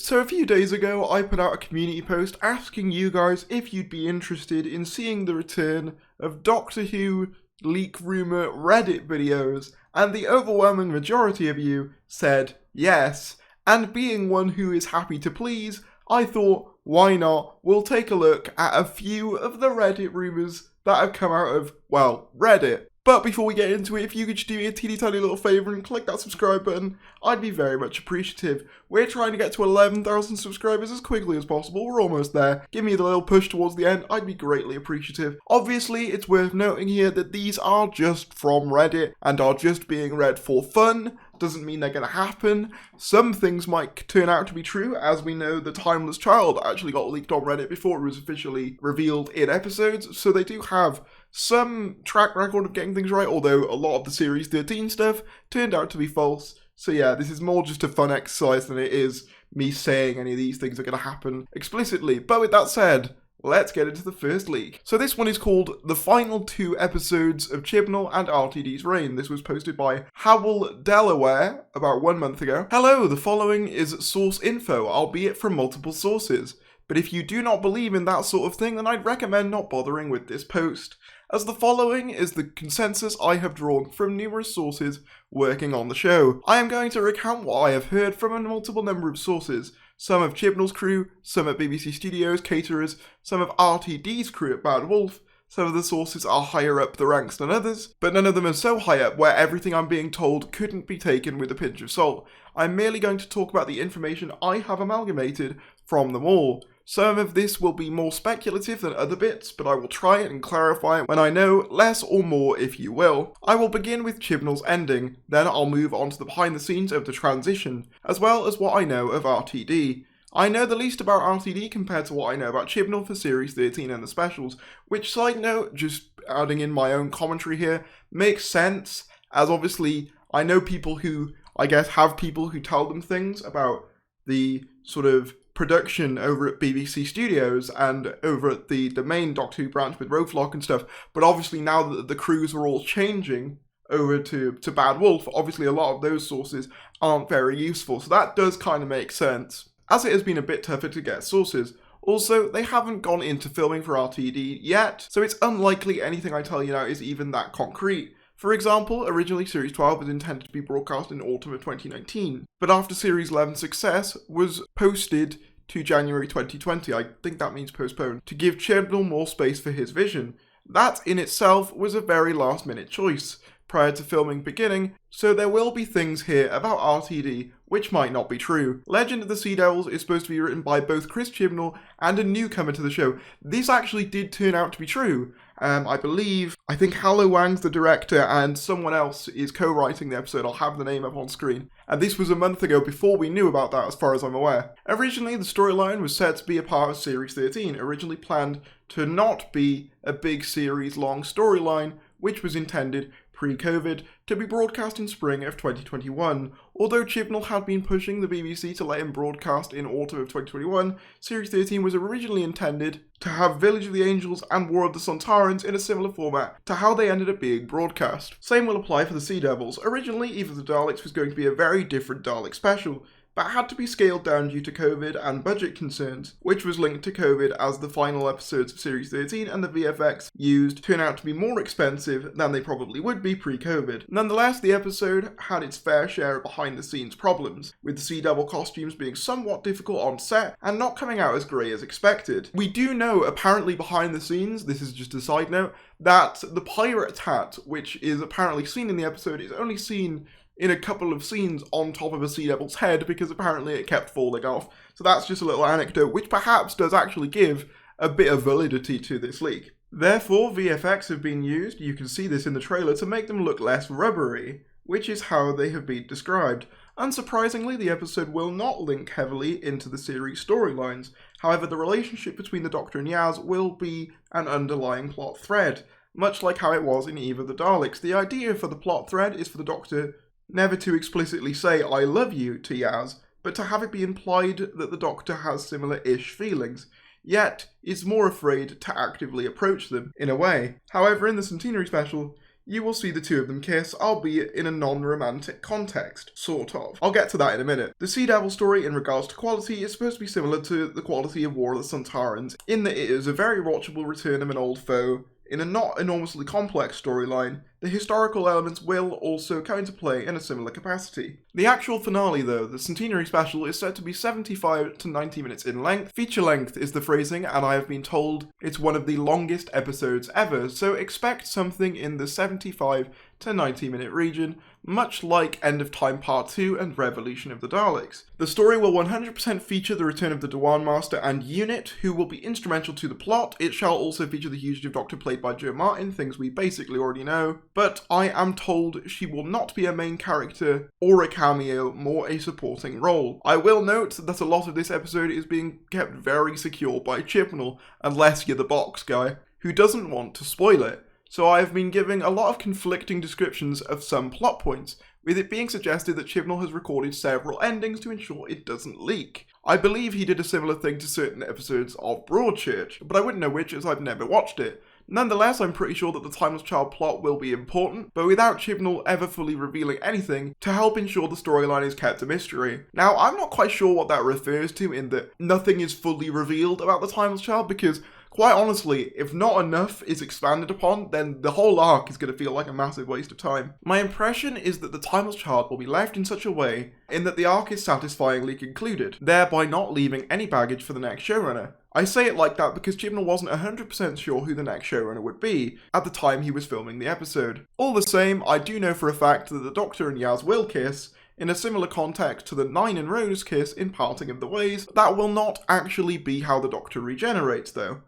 So a few days ago, I put out a community post asking you guys if you'd be interested in seeing the return of Doctor Who leak rumour Reddit videos, and the overwhelming majority of you said yes. And being one who is happy to please, I thought, why not? We'll take a look at a few of the Reddit rumours that have come out of, well, Reddit. But before we get into it, if you could just do me a teeny tiny little favour and click that subscribe button, I'd be very much appreciative. We're trying to get to 11,000 subscribers as quickly as possible, we're almost there. Give me the little push towards the end, I'd be greatly appreciative. Obviously, it's worth noting here that these are just from Reddit and are just being read for fun. Doesn't mean they're going to happen. Some things might turn out to be true, as we know the Timeless Child actually got leaked on Reddit before it was officially revealed in episodes, so they do have some track record of getting things right, although a lot of the Series 13 stuff turned out to be false. So yeah, this is more just a fun exercise than it is me saying any of these things are going to happen explicitly. But with that said, let's get into the first leak. So this one is called The Final 2 Episodes of Chibnall and RTD's Reign. This was posted by Howell Delaware about 1 month ago. Hello, the following is source info, albeit from multiple sources. But if you do not believe in that sort of thing, then I'd recommend not bothering with this post, as the following is the consensus I have drawn from numerous sources working on the show. I am going to recount what I have heard from a multiple number of sources, some of Chibnall's crew, some at BBC Studios, caterers, some of RTD's crew at Bad Wolf. Some of the sources are higher up the ranks than others, but none of them are so high up where everything I'm being told couldn't be taken with a pinch of salt. I'm merely going to talk about the information I have amalgamated from them all. Some of this will be more speculative than other bits, but I will try it and clarify it when I know less or more, if you will. I will begin with Chibnall's ending, then I'll move on to the behind the scenes of the transition, as well as what I know of RTD. I know the least about RTD compared to what I know about Chibnall for Series 13 and the specials, which, side note, just adding in my own commentary here, makes sense, as obviously I know people who, I guess, have people who tell them things about the sort of production over at BBC Studios and over at the main Doctor Who branch with Roflock and stuff, but obviously now that the crews are all changing over to Bad Wolf, obviously a lot of those sources aren't very useful, so that does kind of make sense, as it has been a bit tougher to get sources. Also, they haven't gone into filming for RTD yet, so it's unlikely anything I tell you now is even that concrete. For example, originally Series 12 was intended to be broadcast in autumn of 2019, but after Series 11's success was posted to January 2020, I think that means postponed, to give Chibnall more space for his vision. That in itself was a very last minute choice, prior to filming beginning, so there will be things here about RTD which might not be true. Legend of the Sea Devils is supposed to be written by both Chris Chibnall and a newcomer to the show. This actually did turn out to be true. I think Hallow Wang's the director and someone else is co-writing the episode. I'll have the name up on screen. And this was a month ago before we knew about that, as far as I'm aware. Originally, the storyline was set to be a part of Series 13, originally planned to not be a big series-long storyline, which was intended pre-COVID, to be broadcast in spring of 2021. Although Chibnall had been pushing the BBC to let him broadcast in autumn of 2021, Series 13 was originally intended to have Village of the Angels and War of the Sontarans in a similar format to how they ended up being broadcast. Same will apply for the Sea Devils. Originally, Eve of the Daleks was going to be a very different Dalek special, but had to be scaled down due to COVID and budget concerns, which was linked to COVID as the final episodes of Series 13 and the VFX used turned out to be more expensive than they probably would be pre-COVID. Nonetheless, the episode had its fair share of behind-the-scenes problems, with the Sea Devil costumes being somewhat difficult on set and not coming out as grey as expected. We do know, apparently behind the scenes, this is just a side note, that the pirate hat, which is apparently seen in the episode, is only seen in a couple of scenes on top of a Sea Devil's head because apparently it kept falling off. So that's just a little anecdote which perhaps does actually give a bit of validity to this leak. Therefore, VFX have been used, you can see this in the trailer, to make them look less rubbery, which is how they have been described. Unsurprisingly, the episode will not link heavily into the series storylines. However, the relationship between the Doctor and Yaz will be an underlying plot thread, much like how it was in Eve of the Daleks. The idea for the plot thread is for the Doctor never to explicitly say "I love you" to Yaz, but to have it be implied that the Doctor has similar-ish feelings, yet is more afraid to actively approach them, in a way. However, in the Centenary special, you will see the two of them kiss, albeit in a non-romantic context, sort of. I'll get to that in a minute. The Sea Devil story in regards to quality is supposed to be similar to the quality of War of the Centaurans, in that it is a very watchable return of an old foe. In a not enormously complex storyline, the historical elements will also come into play in a similar capacity. The actual finale though, the Centenary special, is said to be 75 to 90 minutes in length. Feature length is the phrasing, and I have been told it's one of the longest episodes ever, so expect something in the 75 to 90 minute region, much like End of Time Part 2 and Revolution of the Daleks. The story will 100% feature the return of the Dewan Master and Unit, who will be instrumental to the plot. It shall also feature the Fugitive Doctor played by Jo Martin, things we basically already know, but I am told she will not be a main character or a cameo, more a supporting role. I will note that a lot of this episode is being kept very secure by Chibnall, unless you're the box guy, who doesn't want to spoil it. So I have been giving a lot of conflicting descriptions of some plot points, with it being suggested that Chibnall has recorded several endings to ensure it doesn't leak. I believe he did a similar thing to certain episodes of Broadchurch, but I wouldn't know which as I've never watched it. Nonetheless, I'm pretty sure that the Timeless Child plot will be important, but without Chibnall ever fully revealing anything to help ensure the storyline is kept a mystery. Now, I'm not quite sure what that refers to in that nothing is fully revealed about the Timeless Child, because quite honestly, if not enough is expanded upon, then the whole arc is going to feel like a massive waste of time. My impression is that the Timeless Child will be left in such a way in that the arc is satisfyingly concluded, thereby not leaving any baggage for the next showrunner. I say it like that because Chibnall wasn't 100% sure who the next showrunner would be at the time he was filming the episode. All the same, I do know for a fact that the Doctor and Yaz will kiss, in a similar context to the Nine and Rose kiss in Parting of the Ways. That will not actually be how the Doctor regenerates though.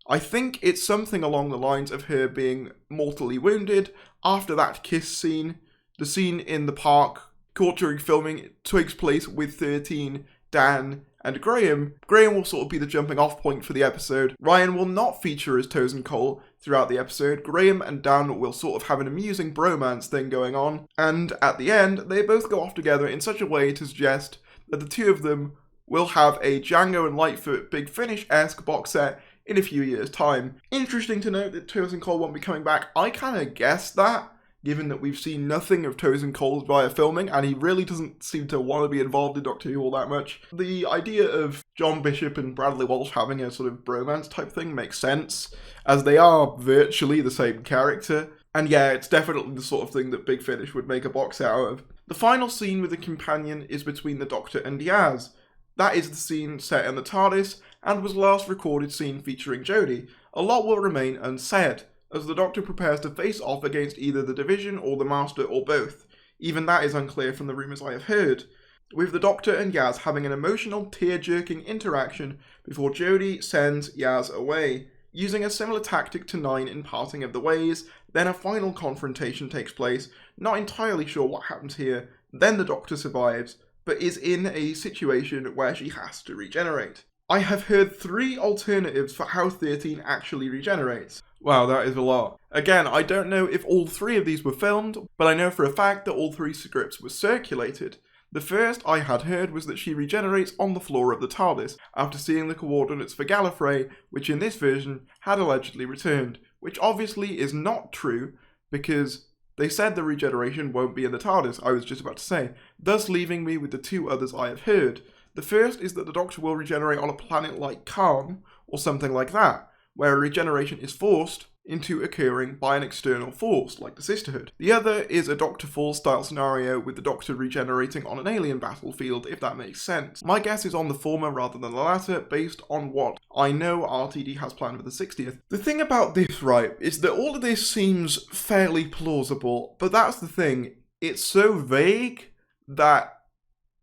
I think it's something along the lines of her being mortally wounded after that kiss scene. The scene in the park caught during filming takes place with 13, Dan, and Graham. Graham will sort of be the jumping off point for the episode. Ryan will not feature as Toes and Cole throughout the episode. Graham and Dan will sort of have an amusing bromance thing going on, and at the end, they both go off together in such a way to suggest that the two of them will have a Django and Lightfoot Big Finish-esque box set in a few years' time. Interesting to note that Toes and Cole won't be coming back. I kind of guessed that, given that we've seen nothing of Toes and Cole via filming, and he really doesn't seem to want to be involved in Doctor Who all that much. The idea of John Bishop and Bradley Walsh having a sort of bromance type thing makes sense, as they are virtually the same character. And yeah, it's definitely the sort of thing that Big Finish would make a box set out of. The final scene with the companion is between the Doctor and Yaz. That is the scene set in the TARDIS, and was the last recorded scene featuring Jodie. A lot will remain unsaid, as the Doctor prepares to face off against either the Division or the Master or both. Even that is unclear from the rumours I have heard, with the Doctor and Yaz having an emotional, tear-jerking interaction before Jodie sends Yaz away. Using a similar tactic to Nine in Parting of the Ways, then a final confrontation takes place. Not entirely sure what happens here. Then the Doctor survives, but is in a situation where she has to regenerate. I have heard 3 alternatives for how 13 actually regenerates. Wow, that is a lot. Again, I don't know if all 3 of these were filmed, but I know for a fact that all 3 scripts were circulated. The first I had heard was that she regenerates on the floor of the TARDIS, after seeing the coordinates for Gallifrey, which in this version had allegedly returned, which obviously is not true, because they said the regeneration won't be in the TARDIS, I was just about to say, thus leaving me with the 2 others I have heard. The first is that the Doctor will regenerate on a planet like Calm, or something like that, where a regeneration is forced into occurring by an external force, like the Sisterhood. The other is a Dr. Falls style scenario with the Doctor regenerating on an alien battlefield, if that makes sense. My guess is on the former rather than the latter, based on what I know RTD has planned for the 60th. The thing about this, right, is that all of this seems fairly plausible, but that's the thing, it's so vague that,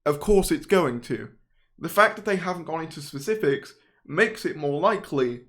of course it's going to. The fact that they haven't gone into specifics makes it more likely,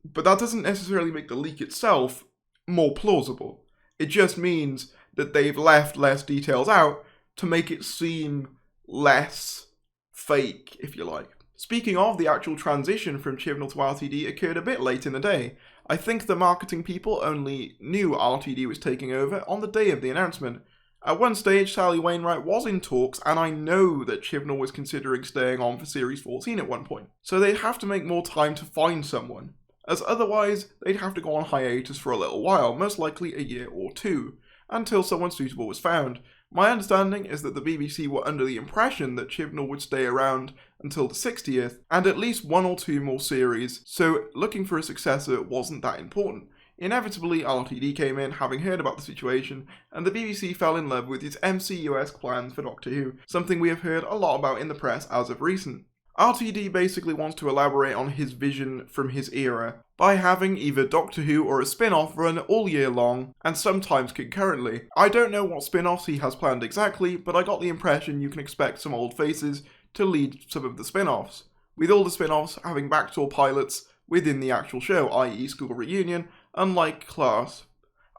but that doesn't necessarily make the leak itself more plausible. It just means that they've left less details out to make it seem less fake, if you like. Speaking of, the actual transition from Chibnall to RTD occurred a bit late in the day. I think the marketing people only knew RTD was taking over on the day of the announcement. At one stage, Sally Wainwright was in talks, and I know that Chibnall was considering staying on for Series 14 at one point. So they'd have to make more time to find someone. as otherwise they'd have to go on hiatus for a little while, most likely a year or two, until someone suitable was found. My understanding is that the BBC were under the impression that Chibnall would stay around until the 60th, and at least one or two more series, so looking for a successor wasn't that important. Inevitably, RTD came in, having heard about the situation, and the BBC fell in love with its MCU-esque plans for Doctor Who, something we have heard a lot about in the press as of recent. RTD basically wants to elaborate on his vision from his era by having either Doctor Who or a spin-off run all year long, and sometimes concurrently. I don't know what spin-offs he has planned exactly, but I got the impression you can expect some old faces to lead some of the spin-offs, with all the spin-offs having backdoor pilots within the actual show, i.e. School Reunion, unlike Class.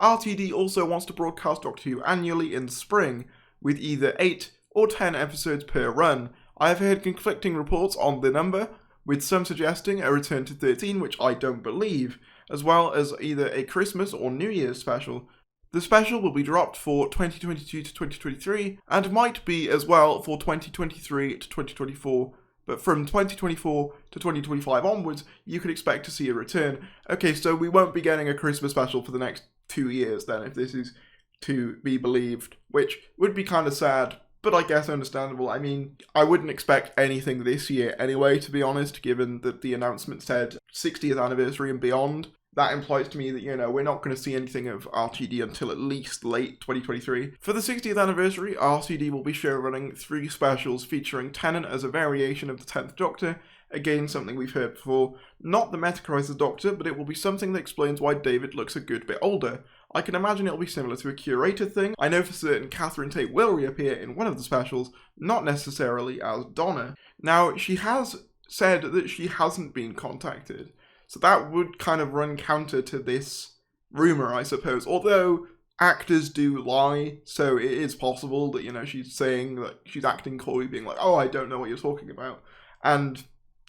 RTD also wants to broadcast Doctor Who annually in the spring, with either 8 or 10 episodes per run. I have heard conflicting reports on the number, with some suggesting a return to 13, which I don't believe, as well as either a Christmas or New Year's special. The special will be dropped for 2022 to 2023, and might be as well for 2023 to 2024, but from 2024 to 2025 onwards, you can expect to see a return. Okay, so we won't be getting a Christmas special for the next 2 years then, if this is to be believed, which would be kind of sad, but I guess understandable. I mean, I wouldn't expect anything this year anyway, to be honest, given that the announcement said 60th anniversary and beyond. That implies to me that, you know, we're not going to see anything of RTD until at least late 2023. For the 60th anniversary, RTD will be showrunning 3 specials featuring Tennant as a variation of the 10th Doctor, again something we've heard before. Not the Meta-Crisis Doctor, but it will be something that explains why David looks a good bit older. I can imagine it'll be similar to a curator thing. I know for certain Catherine Tate will reappear in one of the specials, not necessarily as Donna. Now, she has said that she hasn't been contacted, so that would kind of run counter to this rumour, I suppose. Although actors do lie, so it is possible that, you know, she's saying that she's acting coy, being like, oh, I don't know what you're talking about, and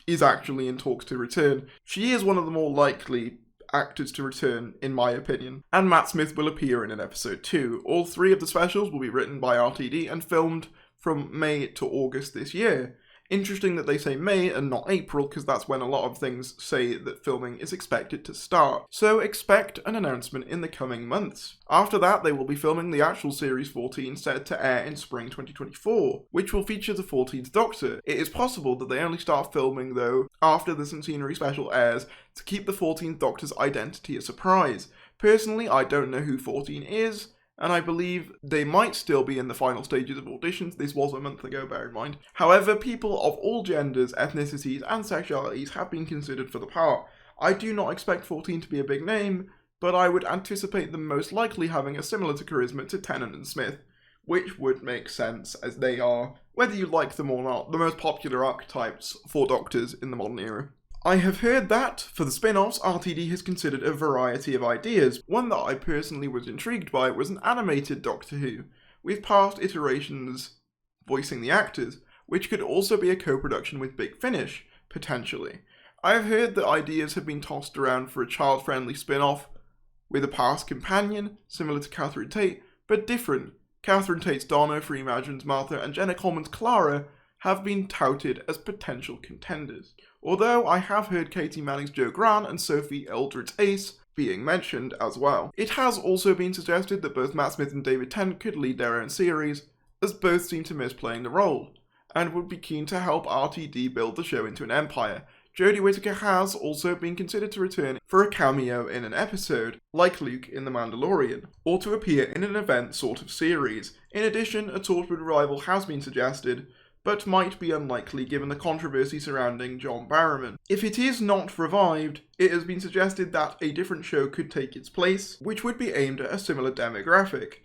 is actually in talks to return. She is one of the more likely actors to return, in my opinion. And Matt Smith will appear in an episode too. All 3 of the specials will be written by RTD and filmed from May to August this year. Interesting that they say May and not April, because that's when a lot of things say that filming is expected to start. So expect an announcement in the coming months. After that, they will be filming the actual Series 14 set to air in spring 2024, which will feature the 14th Doctor. It is possible that they only start filming, though, after the centenary special airs, to keep the 14th Doctor's identity a surprise. Personally, I don't know who 14 is, and I believe they might still be in the final stages of auditions. This was a month ago, bear in mind. However, people of all genders, ethnicities, and sexualities have been considered for the part. I do not expect 14 to be a big name, but I would anticipate them most likely having a similar to charisma to Tennant and Smith, which would make sense, as they are, whether you like them or not, the most popular archetypes for Doctors in the modern era. I have heard that, for the spin-offs, RTD has considered a variety of ideas. One that I personally was intrigued by was an animated Doctor Who, with past iterations voicing the actors, which could also be a co-production with Big Finish, potentially. I have heard that ideas have been tossed around for a child-friendly spin-off with a past companion, similar to Catherine Tate, but different. Catherine Tate's Donna, Freemagin's Martha, and Jenna Coleman's Clara have been touted as potential contenders. Although I have heard Katie Manning's Jo Grant and Sophie Eldred's Ace being mentioned as well. It has also been suggested that both Matt Smith and David Tennant could lead their own series, as both seem to miss playing the role, and would be keen to help RTD build the show into an empire. Jodie Whittaker has also been considered to return for a cameo in an episode, like Luke in The Mandalorian, or to appear in an event sort of series. In addition, a Torchwood revival has been suggested, but might be unlikely given the controversy surrounding John Barrowman. If it is not revived, it has been suggested that a different show could take its place, which would be aimed at a similar demographic,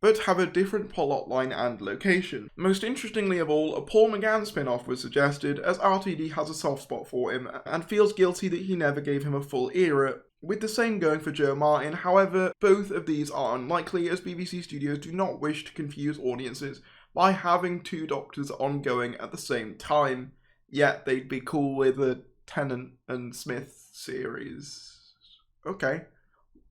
but have a different plot line and location. Most interestingly of all, a Paul McGann spin-off was suggested, as RTD has a soft spot for him, and feels guilty that he never gave him a full era, with the same going for Joe Martin. However, both of these are unlikely, as BBC Studios do not wish to confuse audiences by having 2 Doctors ongoing at the same time, yet they'd be cool with a Tennant and Smith series. Okay,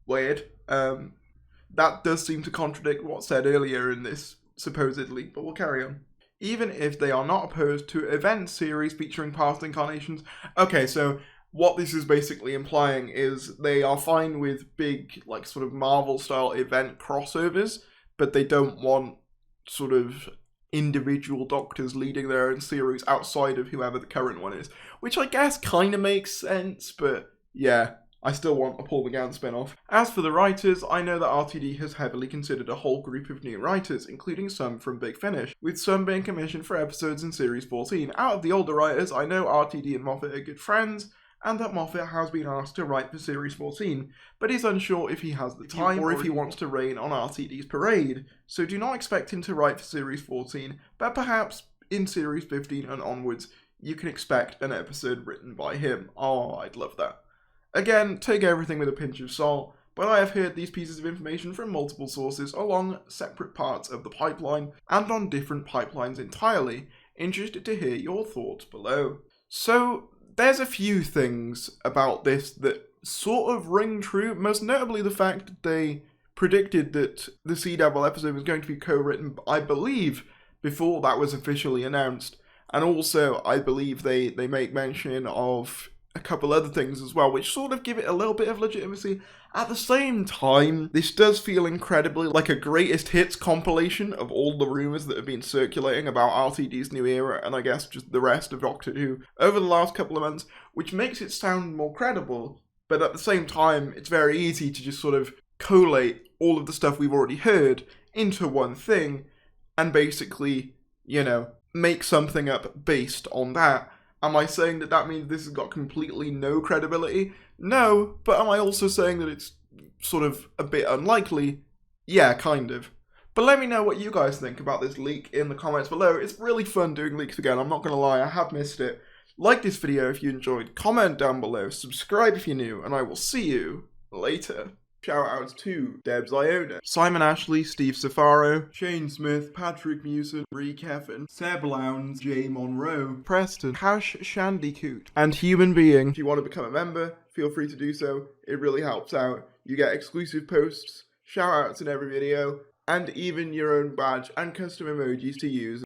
weird. That does seem to contradict what's said earlier in this, supposedly, but we'll carry on. Even if they are not opposed to event series featuring past incarnations. Okay, so what this is basically implying is they are fine with big, like, sort of Marvel-style event crossovers, but they don't want sort of individual Doctors leading their own series outside of whoever the current one is, which I guess kind of makes sense, but yeah, I still want a Paul McGann spin-off. As for the writers, I know that RTD has heavily considered a whole group of new writers, including some from Big Finish, with some being commissioned for episodes in Series 14. Out of the older writers, I know RTD and Moffat are good friends, and that Moffat has been asked to write for Series 14, but is unsure if he has the time or if he wants to rain on RTD's parade, so do not expect him to write for Series 14, but perhaps in Series 15 and onwards, you can expect an episode written by him. Oh, I'd love that. Again, take everything with a pinch of salt, but I have heard these pieces of information from multiple sources along separate parts of the pipeline, and on different pipelines entirely. Interested to hear your thoughts below. So, there's a few things about this that sort of ring true, most notably the fact that they predicted that the Sea Devil episode was going to be co-written, I believe, before that was officially announced. And also, I believe they make mention of a couple other things as well, which sort of give it a little bit of legitimacy. At the same time, this does feel incredibly like a greatest hits compilation of all the rumours that have been circulating about RTD's new era, and I guess just the rest of Doctor Who over the last couple of months, which makes it sound more credible, but at the same time, it's very easy to just sort of collate all of the stuff we've already heard into one thing, and basically, you know, make something up based on that. Am I saying that that means this has got completely no credibility? No, but am I also saying that it's sort of a bit unlikely? Yeah, kind of. But let me know what you guys think about this leak in the comments below. It's really fun doing leaks again, I'm not going to lie, I have missed it. Like this video if you enjoyed, comment down below, subscribe if you're new, and I will see you later. Shout outs to Debs Iona, Simon Ashley, Steve Safaro, Shane Smith, Patrick Mewson, Ree Kevin, Seb Lowndes, Jay Monroe, Preston, Hash Shandycoot, and Human Being. If you want to become a member, feel free to do so. It really helps out. You get exclusive posts, shout outs in every video, and even your own badge and custom emojis to use.